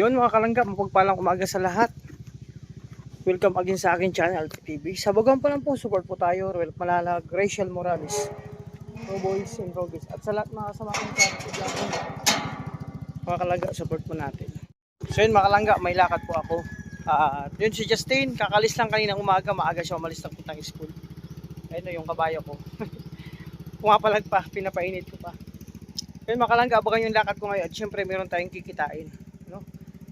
Yun mga kalangga, mapagpalang umaga sa lahat. Welcome again sa akin channel, TV. Sa bagang pa lang po, support po tayo. Roel Malalag, Rachel Morales, Pro Boys and Rogers. At sa lahat mga kasama kong sa mga kalangga, support po natin. So yun mga kalangga, may lakad po ako. Yun si Justin, kakalis lang kaninang umaga. Maaga siya umalis ng puntang school. Ayun yung kabayo ko. Pumapalag pa, pinapainit ko pa. Yun mga kalangga, abangan yung lakad ko ngayon. At syempre meron tayong kikitain, no?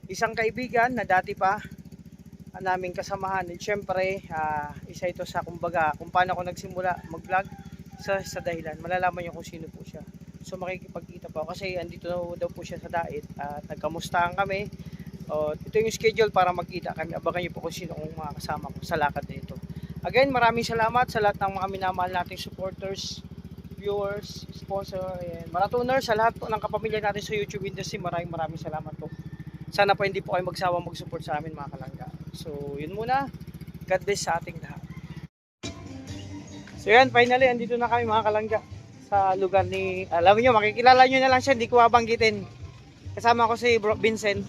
Isang kaibigan na dati pa naming kasamahan. And syempre, isa ito sa kumbaga kung paano ako nagsimula mag-vlog sa dahilan. Malalaman niyo kung sino po siya. So makikipagkita po kasi andito daw po siya sa Dait at nagkamustahan kami. Ito yung schedule para magkita kami. Abangan niyo po kung sino ang mga kasama ko sa lakad na ito. Again, maraming salamat sa lahat ng mga minamahal nating supporters, viewers, sponsor, and marathoners, sa lahat po ng kapamilya natin sa YouTube industry. Maraming salamat po. Sana po hindi po kayo magsawang mag-support sa amin mga kalangga. So yun muna. God bless sa ating lahat. So yan, finally andito na kami mga kalangga sa lugar ni, alam niyo, makikilala niyo na lang siya, hindi ko babanggitin. Kasama ko si Bro Vincent.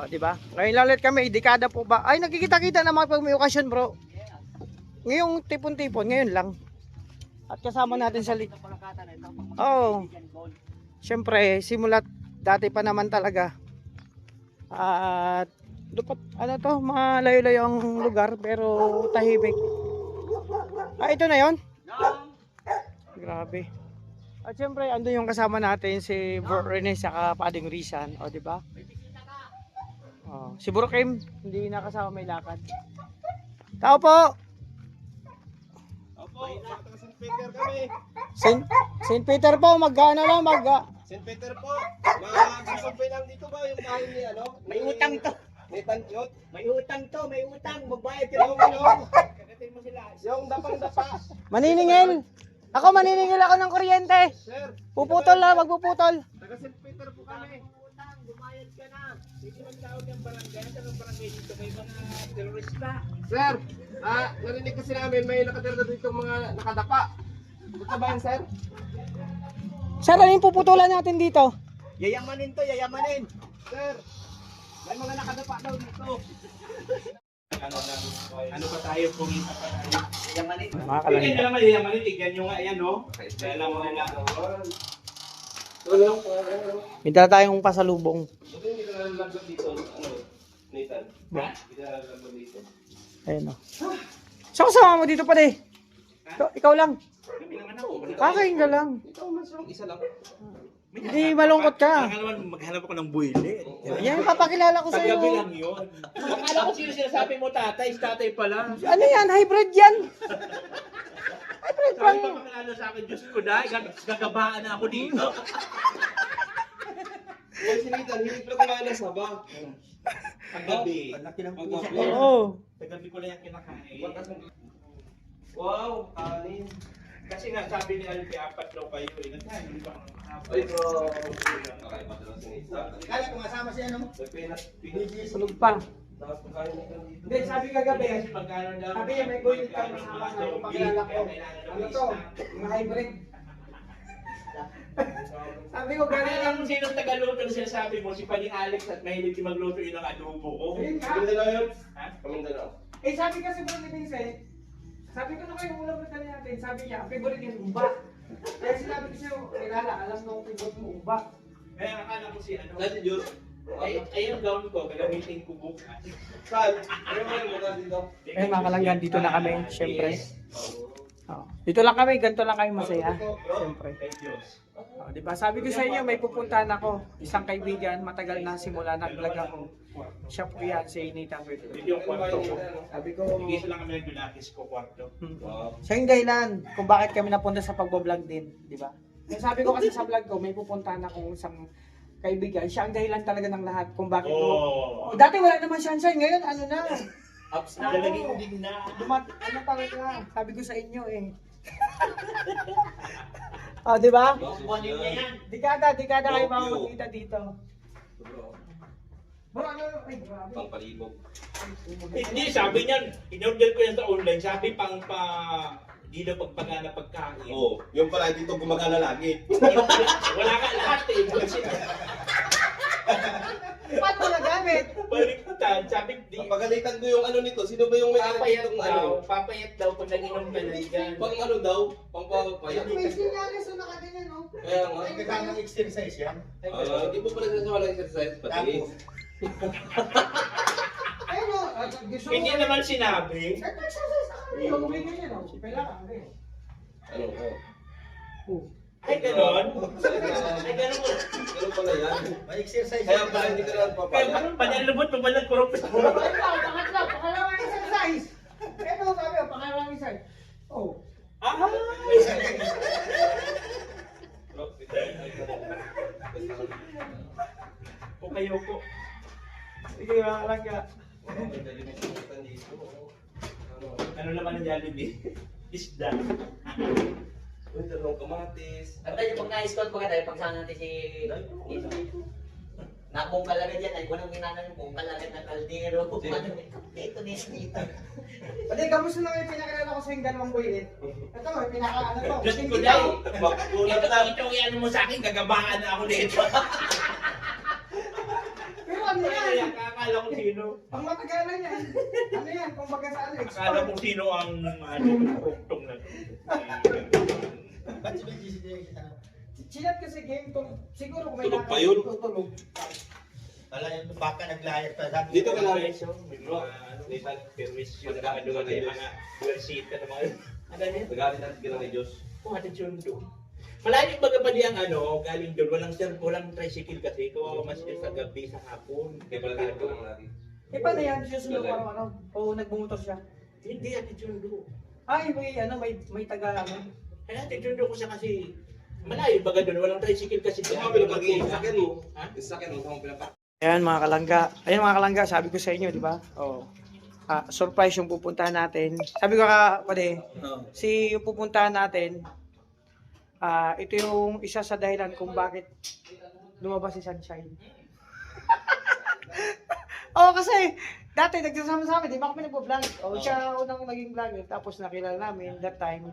Di ba? Ngayon lang ulit kami, dekada po ba? Ay, nagkikita-kita naman pag may okasyon, bro. Ngayong tipon-tipon, ngayon lang. At kasama natin sa Siyempre, simulat dati pa naman talaga. At lupat, ano to, malayo-layo ang lugar pero tahimik. Ito na yon. Grabe. At siyempre, ando yung kasama natin si Bro Rene saka Pading Rizan, di ba? Si Bro Kim, hindi nakasama, may lakad. Tao po. Opo, St. Peter kami. St. Peter po, magkano lang, St. Peter po, magsasampay lang dito ba yung bahay ni ano? May utang to. May tansyot. May utang to, may utang. Magbayad ka Yung lang. Kagatin mo sila. yung dapang-dapa. maniningil. Ako maniningil ako ng kuryente. Sir, Puputol lang, magpuputol. taga St. Peter po kami. Utang, bumayad ka na. Hindi magtawag ng barangay. Anong barangay dito? May mga terorista. Sir, narinig kasi namin may nakatira dito mga nakadapa. Ito ba yan, sir? Sir, ano yung puputulan natin dito? Yayamanin to, yayamanin. Sir, may mga nakadapa daw dito. Ano ba tayo, pumita pa tayo? Yayamanin. Mga Hindi kalangga. nyo naman yayaman, tignan nyo nga yan, no? Kaya alam mo nila. May dala tayong pasalubong. Hindi ka nalalagyan dito, ano, Nathan? Hindi ka nalalagyan dito. Ayun o. So kasama mo dito pa de. Ikaw lang. Kakain ka lang. Ito, mas lang, isa lang. Hindi malungkot ka. Baka naman maghanap ako ng buwili. Yan yung papakilala ko Paggabi sa'yo. lang yun. Akala ko sino sinasabi mo tatay. Tatay pala. Ano yan? Hybrid yan. Hybrid Sabi pa. pa makilala sa akin, Diyos ko dahil, gagabaan na ako dito. Yung si Nathan, hindi pa kumain ng saba. Paggabi. Paggabi. Oo. Paggabi ko lang yung kinakain. Wow, kanin. Kasi nga sabi ni Alfie, 4 daw kayo. Nagkain, hindi pa ako nakahapon. Ay, bro. Okay, patulong si Nathan. Kala ko masama si ano? Sulog pa. Tapos pagkain nito dito. Hindi, sabi kagabi. Kasi pagkano daw. Sabi niya may gold ka na pakilala ko. Ano to? Mga hybrid. Sabi ko Kaya galing alam lang. mo sinong tagaluto na sinasabi mo, si Paling Alex at mahilig yung magluto yun ng adobo ko. Ayun nga. Kamindalaw yun? Ha? Kamindalaw. Eh sabi kasi bro ni Vincent, sabi ko na kayo ulam na tayo natin, sabi niya, favorite yung umba. Kaya sinabi ko siya, kilala, alam nung favorite mo umba. Kaya akala ko si ano. Dati, Juro. Ay yung gown ko, gagamitin ko bukas. Saan? Ano mo yung mukha dito? Eh mga kalanggan, dito na kami, syempre. Dito lang kami, ganito lang kami masaya. Syempre. Thank Diyos. Diba? Sabi ko sa inyo, may pupuntahan ako. Isang kaibigan, matagal na simula, nag-vlog ako. Siya po yan, si Nathan Berto. Dito yung kwarto ko. Sabi ko, Bigay lang kami ng Dulakis ko kwarto. siya yung dahilan kung bakit kami napunta sa pagbablog din, di ba? Sabi ko kasi sa vlog ko, may pupuntahan akong isang kaibigan. Siya ang dahilan talaga ng lahat kung bakit Oh. Dati wala naman sunshine, ngayon ano na. Ups na. Lalaging din na. Ano talaga, sabi ko sa inyo eh. Di ba? Kukunin niya yan. Dekada kayo makakita dito. Bro, ano? Ay, grabe. Pangpalibog. Hindi, sabi niyan, in-order ko yan sa online, sabi pang di na pagpagana pagkain. Oo, yung pala dito gumagana lagi. Wala ka lahat eh. Paano nagamit? Baliktad, sabi di. Papagalitan ko yung ano nito. Sino ba yung may-ari Papayat nitong daw, ano? papayat daw pag nag-inom ka na dyan. Pang ano daw? Pang papayat. May sinyalis na nakaganyan, no? Kaya nga. Nagkakang exercise yan. Hindi mo pala nasa walang exercise pati. Tapos, Ayun, no? Gusto mo. Hindi naman sinabi. Nag-exercise na kami. Huwag may ganyan, no? Kailangan, okay. Ano ko? Ay, ganon. Ay, ganon. Ganun pala yan. may exercise Kaya yan. pala hindi ka na Kaya papayat. parang panalubot mo ba ng kurupit mo? Pangalawang exercise. Ito, sabi, pangalawang exercise. Oh. Ah! O kayo po. Sige, makalaga. Ano naman ang Jollibee? Isda. Uy, dalawang kamatis. Ano tayo pag na-scout pa tayo, pag saan natin si Nakungkal agad yan, ay kunang minanan yung bungkal agad ng kaldero. Dito, dito. Pati, kamusta na may pinakilala ko sa yung dalawang buwilit? Ito, may pinaka-ano to. Diyos ko Hindi day! daw. Ito yung ano mo sa akin, gagabaan na ako dito. Pero ano yan? Akala ko sino. Ang matagalan yan. Ano yan? Kung baga sa Alex. Akala ko sino ang kuktong na to. Ba't si Benji si Jay? Chinat kasi game to. Siguro kung may Tulog pa yun? tutulog. Wala yung baka naglayas pa. Dati- Dito ka lang. May mga ano, litan, perwisyon, ano nga yung mga versita ng mga ano niya? Nagalit natin ka lang ni Diyos. Kung atin sundo. Malayo baga pa diyang ano, galing doon, walang tricycle kasi, kawawa mas sa gabi, sa hapon. Kaya pala dito lang natin. Eh, paano yan? Susunod parang ano? O nagbumotor siya? Hindi atin sundo. Ay, may taga ano. Kaya atin sundo ko siya kasi malayo baga doon, walang tricycle kasi. Saan mo pinapagin yung sakyan mo? Ha? Yung sakyan mo, saan mo pinapagin? Ayan mga kalangga. Ayan mga kalangga, sabi ko sa inyo, di ba? Oh. Surprise yung pupuntahan natin. Sabi ko pwede, yung pupuntahan natin, ito yung isa sa dahilan kung bakit lumabas si Sunshine. Kasi dati nagsasama sa amin, di ba kami nagpo-vlog? Siya unang naging vlogger, tapos nakilala namin that time.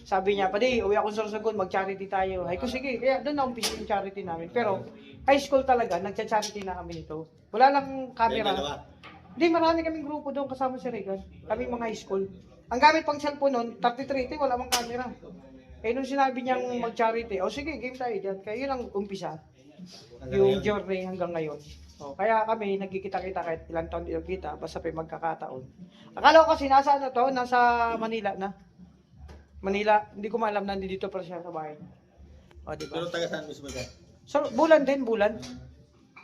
Sabi niya, pwede, uwi akong Sorsogon, mag-charity tayo. Ay ko, sige, kaya doon na-umpisa yung charity namin. Pero high school talaga, nagcha-charity na kami nito. Wala lang camera. Hindi, marami kaming grupo doon kasama si Regan. Kami mga high school. Ang gamit pang cellphone noon, 33, wala mang camera. Eh, nung sinabi niyang mag-charity, sige, game tayo dyan. Kaya yun ang umpisa. Yung journey hanggang ngayon. Kaya kami, nagkikita-kita kahit ilang taon din kita, basta pa magkakataon. Akala ko kasi nasa Manila na. Manila, hindi ko maalam na dito pa siya sa bahay. Di ba? Pero taga saan mismo ka? So, bulan.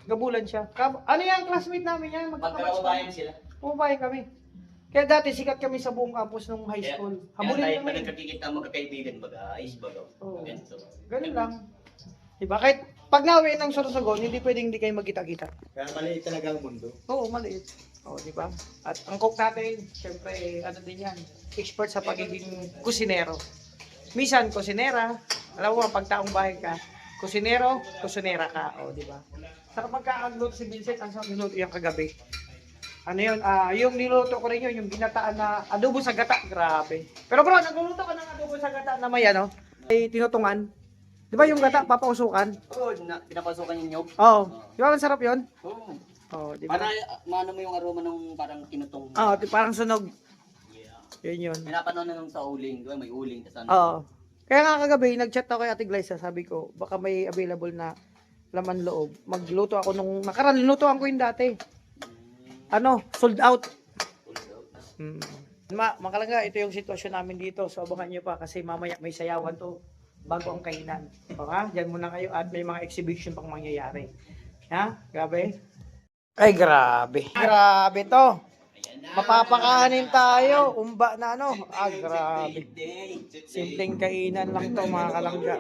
Gabulan siya. Ano yan, classmate namin yan. Magkakabayan sila. Pumabayan kami. Kaya dati sikat kami sa buong campus nung high school. Habulin tayo kami. pa nagkakikita magkakaibigan, ayos baga. Oo. Ganito. Ganun lang. Diba? Kahit pag nauwi ng Sorsogon, hindi pwedeng hindi kayo magkita-kita. Kaya maliit talaga ang mundo. Oo, maliit. Diba? At ang cook natin, syempre, ano din yan, expert sa pagiging kusinero. Minsan, kusinera. Alam mo, pag taong bahay ka, kusinero, kusinera ka. Diba? Sa kapag kakagluto si Vincent, ang sa minuto yung kagabi. Ano yun? Yung niluto ko rin yun, yung ginataan na adobo sa gata. Grabe. Pero bro, nagluluto ka ng adobo sa gata na may ano, may tinutungan. Di ba yung gata, papausukan? Oo, pinapasukan yung nyog. Oo. Di ba ang sarap yun? Oo. Di ba? Para maano mo yung aroma ng parang kinutong. Parang sunog. Yun. Pinapanood na nung sa uling, diba? May uling. Tas ano. Oo. Kaya nga kagabi, nag-chat ako kay Ate Glyza, sabi ko, baka may available na laman loob. Magluto ako nung, nakaraan, linutoan ko yung dati. Sold out. Makalangga, ito yung sitwasyon namin dito. So, abangan nyo pa kasi mamaya may sayawan to bago ang kainan. Diyan muna kayo at may mga exhibition pang mangyayari. Grabe. Ay, grabe. Grabe to. Mapapakanin tayo. Umba na grabe. Simpleng kainan lang to mga kalangga.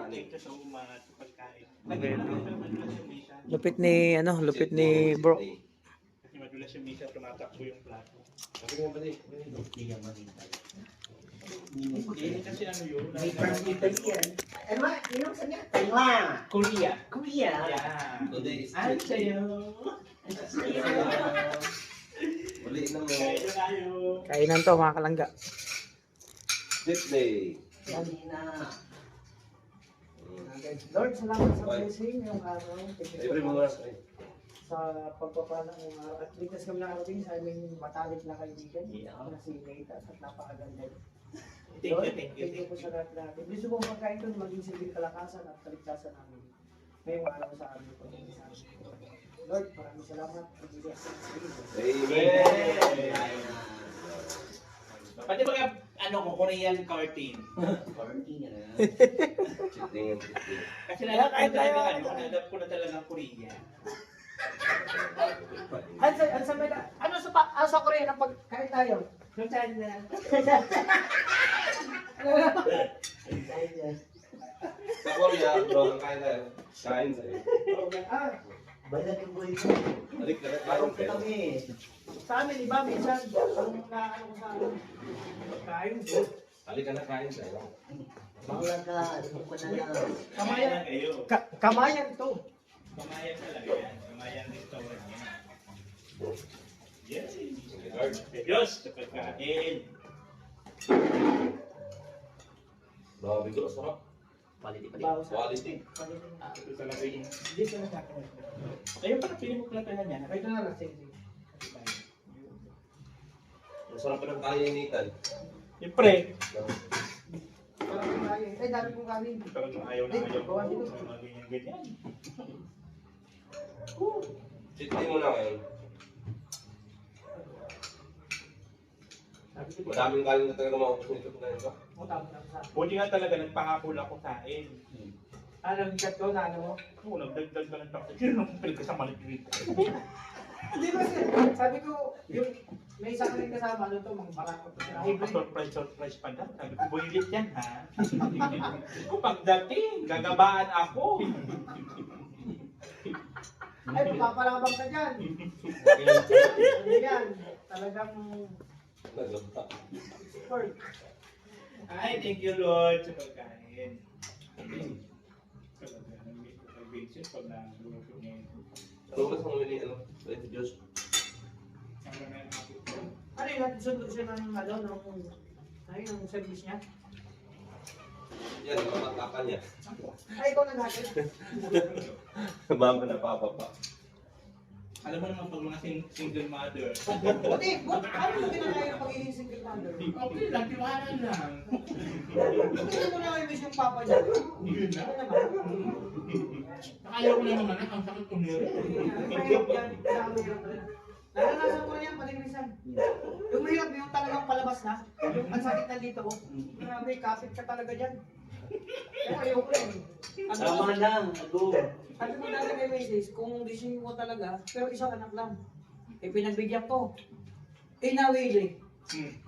Lupit ni bro. Kasi madulas yung misa, tumatakbo yung plato. Hindi kasi ano yun. May pang-Italy yan. Ano ba? Yung saan yan? Taiwan. Korea. Korea. Yeah. Today is Ano sa'yo? Uli na mo. Kayo tayo. Kainan to mga kalangga. Split day. Sabi na. Lord, salamat sa blessing yung araw. Every mga sa pagpapala ng at ligtas kami nakarating sa aming matalik na kaibigan na si Nathan at napakaganda. Thank you. Thank you po sa lahat natin. Gusto kong pagkain ito maging silbing kalakasan at kaligtasan namin. Ngayong araw sa amin po. Lord, maraming salamat. Amen. Pati mga Korean curtain. Chiting. Kasi nalap ko na talagang Korea. Ano sa Korea na pagkain tayo? Sa Korea, bro, kain tayo. Kain sa'yo. Balat yung boy ko. Alik na rin, kain Parang sa'yo. kami. Sa amin, iba, minsan, ang naano ko sa amin, pagkain ko. Alik ka na, kain sa'yo. Bangla ka. Ano ko na lang. Kamayan na kayo. Kamayan to. Kamayan talaga yan. Kamayan restaurant yan. Yes. Lord. Diyos, sa pagkain. Grabe ko, sarap. Quality pa rin. Bawas sa Quality. Ito talaga yun. Hindi ko na sa akin. Ayun pala, pili mo pala tayo niya. Ito na lang, sige. Ang sarap pa ng kain ni Nathan. Siyempre. Parang kumain. Ay, dami kong kanin. Talagang ayaw na ayaw ko. Mga ganyan. Chiting mo na ngayon. Madaming kain na talaga maupos nito na ito. Buti nga talaga nagpahapol ako kain. Ano, nag-chat ko na ano mo? Oo, nagdagdag na lang ako. Sino nang pilig ka sa maligrid? Hindi ba sir, sabi ko, yung may isa rin kasama, ano to, mga barako to sila. Ay, surprise pa daw. Sabi ko, builit yan ha. Kung pagdating, gagabaan ako. Ay, papalabang ka dyan. Ano yan? Talagang Naglamta. sport. Ay, thank you Lord sa pagkain. Talaga, nag-Vincent pag nagluto niya. Ano ba sa mga mili, ano? Red Diyos. Ano yun, sundo siya ng ano, ng service niya? Yan, ang matakan niya. Ay, ikaw nag-hatid. Mama na papa pa. Alam mo naman pag mga single mother. Buti, ano mo ginagawa yung pagiging single mother? Okay lang, tiwanan lang. Hindi mo na miss yung papa niya. Yun na. Ano naman? Ayaw ko naman anak, ang sakit ko nila. Mahirap yan, mahirap rin. Naranasan ko rin yan, paligrisan. Yung mahirap yung talagang palabas na, yung ang sakit na dito, oh. Grabe, kapit ka talaga dyan. Kaya ayoko rin. Tama lang. Ako. Sabi mo dati kay Macy's, kung decision mo talaga, pero isang anak lang. Eh, pinagbigyan ko. Eh, nawili.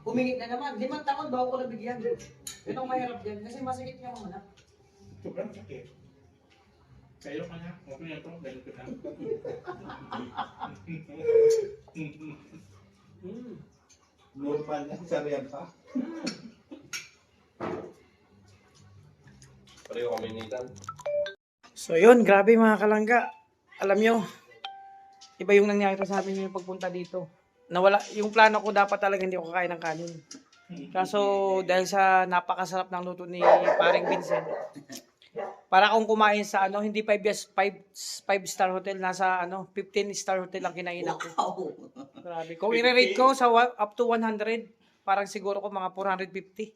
Humingit na naman. 5 taon bago ko nabigyan. Ito ang mahirap yan, kasi masakit nga mga anak. Sobrang sakit. Kayo ka na. Okay na ito. Dahil ko na. Normal na, sariyan pa. Pareho kami ni Nathan. So yun, grabe mga kalangga. Alam nyo, iba yung nangyari sa amin yung pagpunta dito. Nawala, yung plano ko dapat talaga hindi ako kakain ng kanin. Kaso dahil sa napakasarap ng luto ni Paring Vincent, para akong kumain sa ano, hindi 5-star hotel, nasa ano, 15-star hotel ang kinainan ko. Wow. Grabe. Kung i-rate ko sa up to 100, parang siguro ko mga 450.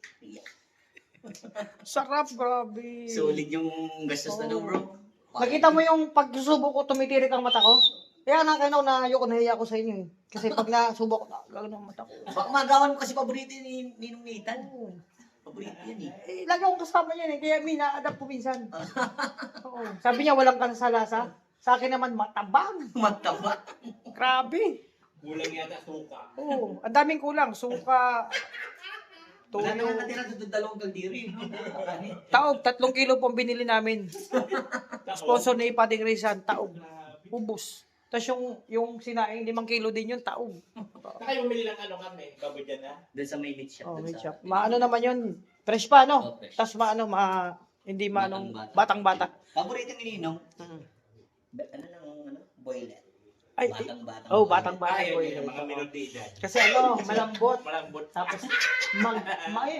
Sarap, grabe. Solid yung gastos na daw, bro. Nakita mo yung pagsusubo ko, tumitirik ang mata ko? Kaya nakinaw na ayoko, nahiya ko sa inyo eh. Kasi pag nasubo ko, gagawin ang mata ko. Baka magawan mo kasi paborito ni Ninong Nathan. Paborito yan eh. Eh, lagi akong kasama yan eh. Kaya mina-adapt ko minsan. Oo. Sabi niya, walang kansalasa. Sa akin naman, matabang. Mataba. Grabe. Kulang yata suka. Oo. Ang daming kulang. Suka, Wala na toyo, nga natira sa dalawang kaldiri. taog. 3 kilo pong binili namin. Sponsor ni Pading Rizan, taog. Ubus. Tapos yung sinaing 5 kilo din yun, taog. Saka yung bumili ng ano kami, baboy dyan na. Doon sa may meat shop. Oh, doon may sa- chop. Maano naman yun. Fresh pa, no? Oh, fresh. Tapos hindi maanong Batang-bata. batang-bata. Paborito ni Ninong. Mm. Ano lang, ano? Boiler. Ay, Batang-bata. oh, batang-bata. Ay, boy. yun, yung mga minutidad. Kasi ano, malambot. Malambot. Tapos,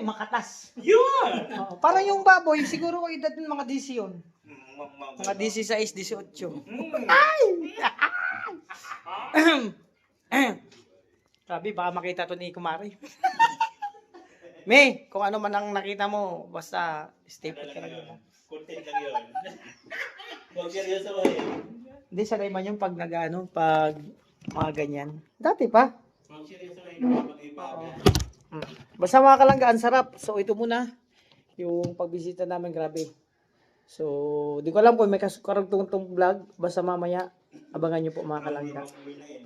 makatas. Yun! Oo, parang yung baboy, siguro ko edad ng mga DC yun. Mga DC 6, 18. Mm. Ay! Sabi, baka makita to ni Kumari. May, kung ano man ang nakita mo, basta stay put ka lang yun. Content lang yun. Huwag seryoso ko eh. Hindi, sanay man yung pag nag-ano, pag mga ganyan. Dati pa. Huwag seryoso ko yun. Mag-iba. Basta mga kalangga, ang sarap. So, ito muna, yung pagbisita namin, grabe. So, di ko alam kung may karugtong vlog. Basta mamaya, abangan nyo po mga kalangga.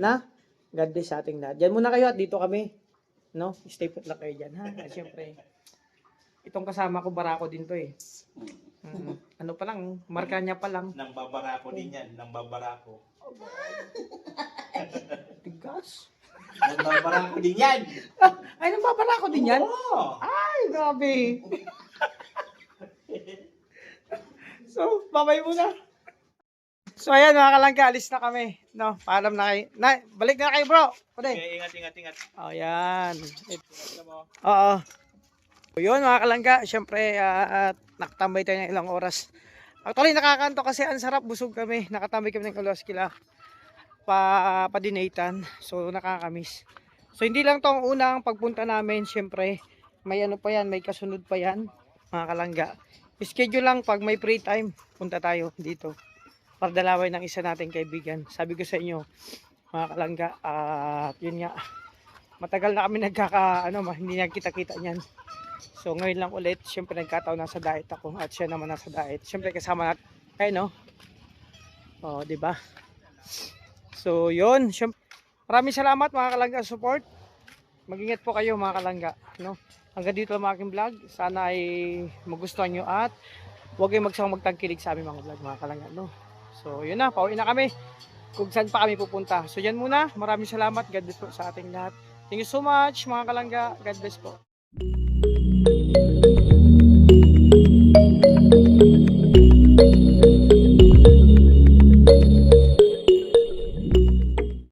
Na, God bless sa ating lahat. Diyan muna kayo at dito kami. No? Stay put lang kayo dyan, ha? At syempre, itong kasama ko, barako din to eh. Ano pa lang, marka niya pa lang. Nang babarako din yan. Nang babarako. Tigas. Nang babarako din yan. Ay, nagbabarako din yan? Oo. Ay, grabe. So, babay muna. So, ayan mga kalangga, alis na kami. No, paalam na kayo. Balik na kayo bro. Pwede. Okay, ingat. Ayan. Oo. So, yun mga kalangga, syempre, nakatambay tayo ng ilang oras. Actually, nakakanto kasi ang sarap, busog kami. Nakatambay kami ng Kaluwas Kila. Padinatan. So, nakakamiss. So, hindi lang to ang unang pagpunta namin. Syempre, may ano pa yan, may kasunod pa yan, mga kalangga. Schedule lang pag may free time, punta tayo dito. Para dalaway ng isa nating kaibigan. Sabi ko sa inyo, mga kalangga, yun nga, matagal na kami hindi nagkita-kita niyan. So ngayon lang ulit, syempre nagkataon nasa diet ako at siya naman nasa diet. Syempre kasama natin, no? Oh, di ba? So yun, syempre, maraming salamat mga kalangga sa support. Mag-ingat po kayo mga kalangga, no? Hanggang dito lang ang aking vlog. Sana ay magustuhan nyo at huwag kayong magsawang magtangkilig sa aming mga vlog mga kalangga, no? So yun na, pauwi na kami kung saan pa kami pupunta. So yan muna, maraming salamat. God bless po sa ating lahat. Thank you so much mga kalangga. God bless po.